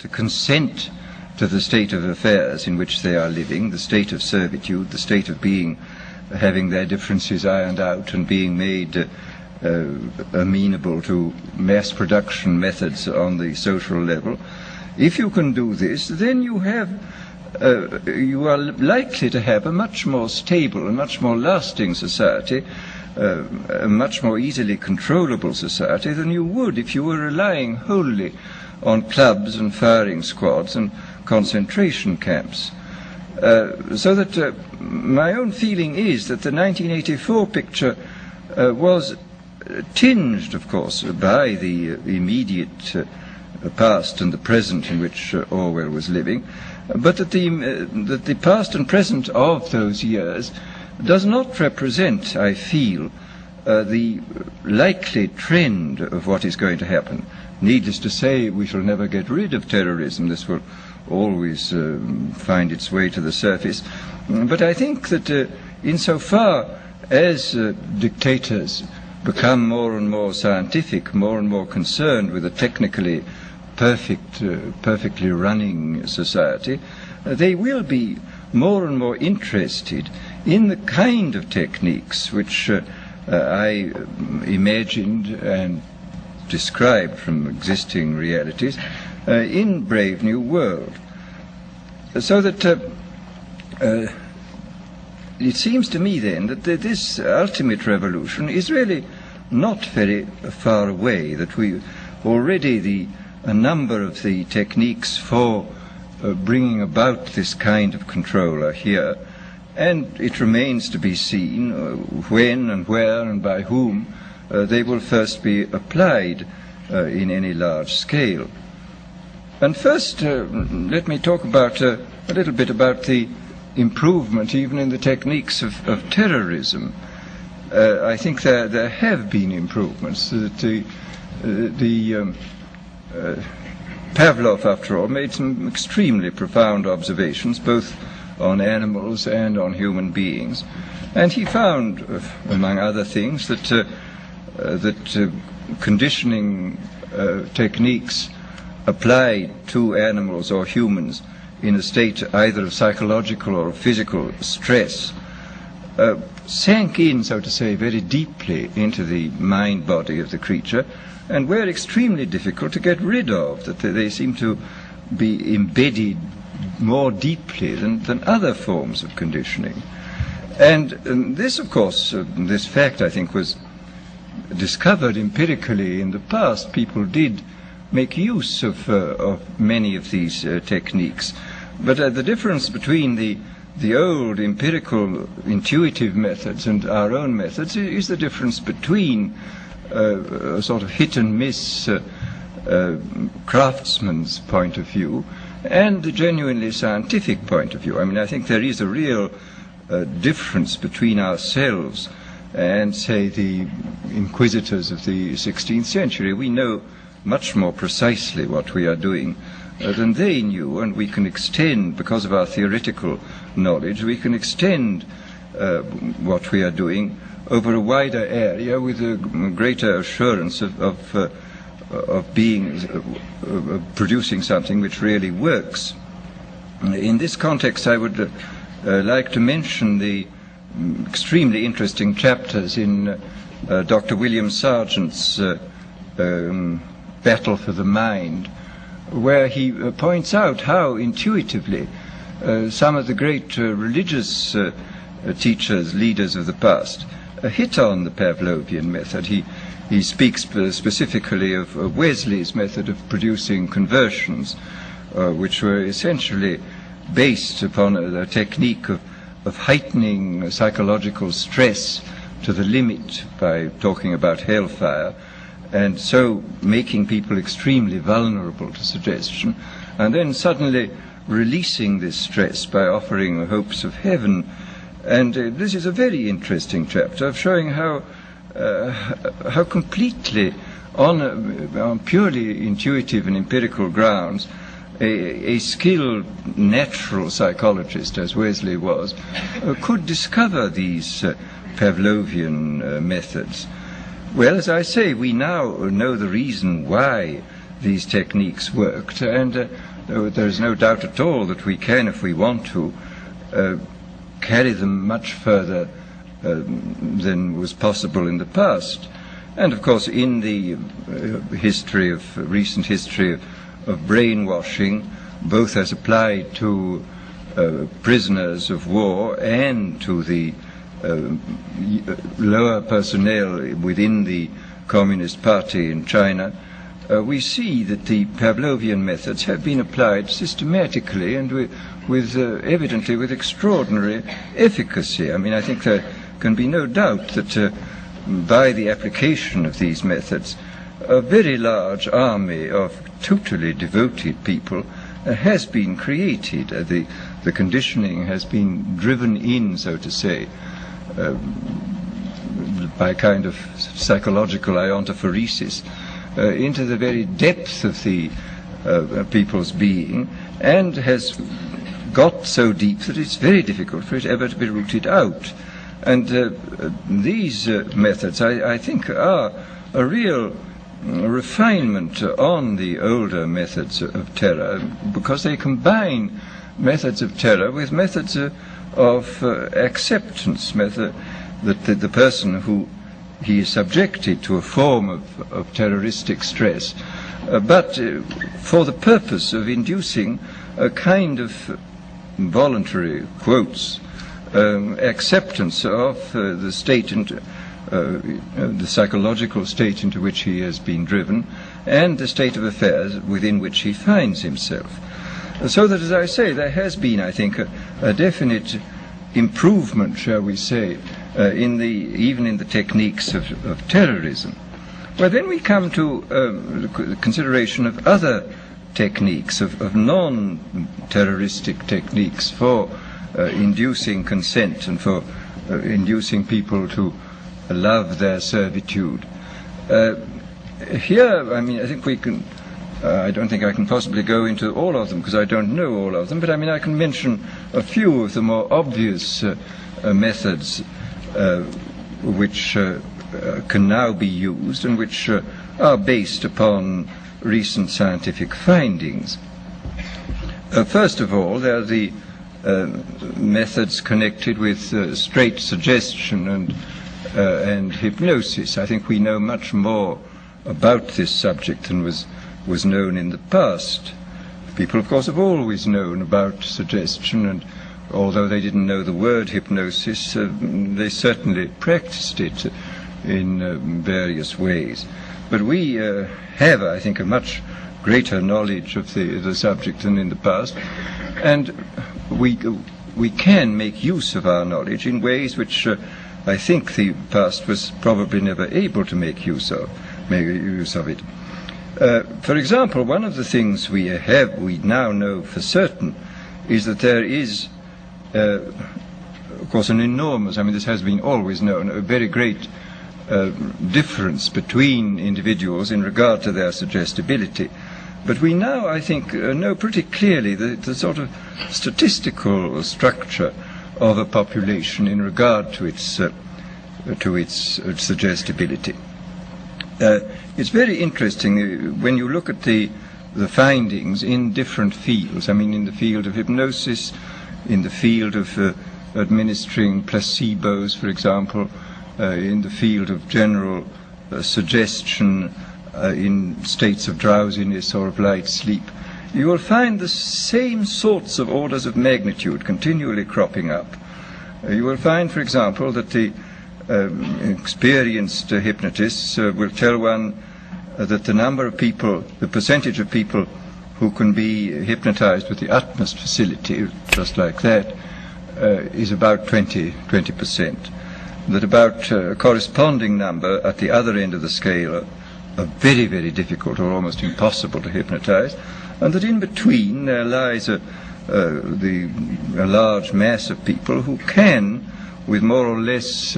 to consent to the state of affairs in which they are living, the state of servitude, the state of being, having their differences ironed out and being made amenable to mass production methods on the social level. If you can do this, then you are likely to have a much more stable and much more lasting society, a much more easily controllable society than you would if you were relying wholly on clubs and firing squads and concentration camps. So that my own feeling is that the 1984 picture was tinged, of course, by the immediate past and the present in which Orwell was living, but that the past and present of those years does not represent, I feel, the likely trend of what is going to happen. Needless to say, we shall never get rid of terrorism. This will always find its way to the surface. But I think that insofar as dictators become more and more scientific, more and more concerned with a technically perfectly running society, they will be more and more interested in the kind of techniques which I imagined and described from existing realities in Brave New World. So that it seems to me then that this ultimate revolution is really not very far away, that we already a number of the techniques for bringing about this kind of control are here, and it remains to be seen when and where and by whom they will first be applied in any large scale. And first, let me talk about a little bit about the improvement even in the techniques of terrorism. I think there have been improvements. Pavlov, after all, made some extremely profound observations, both on animals and on human beings, and he found, among other things, that conditioning techniques applied to animals or humans in a state either of psychological or physical stress sank in, so to say, very deeply into the mind body of the creature, and were extremely difficult to get rid of, that they seem to be embedded more deeply than other forms of conditioning. And this, of course, this fact, I think, was discovered empirically in the past. People did make use of many of these techniques. But the difference between the old empirical intuitive methods and our own methods is the difference between a sort of hit and miss craftsman's point of view and the genuinely scientific point of view. I mean, I think there is a real difference between ourselves and, say, the inquisitors of the 16th century. We know much more precisely what we are doing than they knew, and we can extend, because of our theoretical knowledge, we can extend what we are doing over a wider area with a greater assurance of producing something which really works. In this context, I would like to mention the extremely interesting chapters in Dr. William Sargent's Battle for the Mind, where he points out how intuitively some of the great religious teachers, leaders of the past, hit on the Pavlovian method. He speaks specifically of Wesley's method of producing conversions, which were essentially based upon a technique of heightening psychological stress to the limit by talking about hellfire, and so making people extremely vulnerable to suggestion, and then suddenly releasing this stress by offering hopes of heaven. And this is a very interesting chapter of showing how completely, on purely intuitive and empirical grounds, a skilled natural psychologist, as Wesley was, could discover these Pavlovian methods. Well, as I say, we now know the reason why these techniques worked, and there is no doubt at all that we can, if we want to, carry them much further than was possible in the past. And of course, in the recent history of brainwashing, both as applied to prisoners of war and to the lower personnel within the Communist Party in China, we see that the Pavlovian methods have been applied systematically and evidently with extraordinary efficacy. I mean, I think there can be no doubt that by the application of these methods, a very large army of totally devoted people has been created. The conditioning has been driven in, so to say, by a kind of psychological iontophoresis into the very depth of the people's being, and has got so deep that it's very difficult for it ever to be rooted out. And these methods, I think, are a real refinement on the older methods of terror, because they combine methods of terror with methods of acceptance, that the person who he is subjected to a form of terroristic stress, but for the purpose of inducing a kind of voluntary, quotes, acceptance of the state and the psychological state into which he has been driven, and the state of affairs within which he finds himself. So that, as I say, there has been, I think, a definite improvement, shall we say, even in the techniques of terrorism. Well, then we come to the consideration of other techniques, of non-terroristic techniques for inducing consent and for inducing people to love their servitude. Here, I mean, I think we can. I don't think I can possibly go into all of them because I don't know all of them, but I mean I can mention a few of the more obvious methods which can now be used and which are based upon recent scientific findings. First of all, there are the methods connected with straight suggestion and hypnosis. I think we know much more about this subject than was known in the past. People, of course, have always known about suggestion, and although they didn't know the word hypnosis, they certainly practiced it in various ways. But we have, I think, a much greater knowledge of the subject than in the past, and we can make use of our knowledge in ways which I think the past was probably never able to make use of it. For example, one of the things we now know for certain is that there is, of course, an enormous, I mean this has been always known, a very great difference between individuals in regard to their suggestibility. But we now, I think, know pretty clearly the sort of statistical structure of a population in regard to its suggestibility. It's very interesting when you look at the findings in different fields. I mean, in the field of hypnosis, in the field of administering placebos, for example, in the field of general suggestion in states of drowsiness or of light sleep, you will find the same sorts of orders of magnitude continually cropping up. You will find, for example, that the experienced hypnotists will tell one that the number of people, the percentage of people who can be hypnotized with the utmost facility, just like that, is about 20%. That about a corresponding number at the other end of the scale are very, very difficult or almost impossible to hypnotize, and that in between there lies a large mass of people who can, with more or less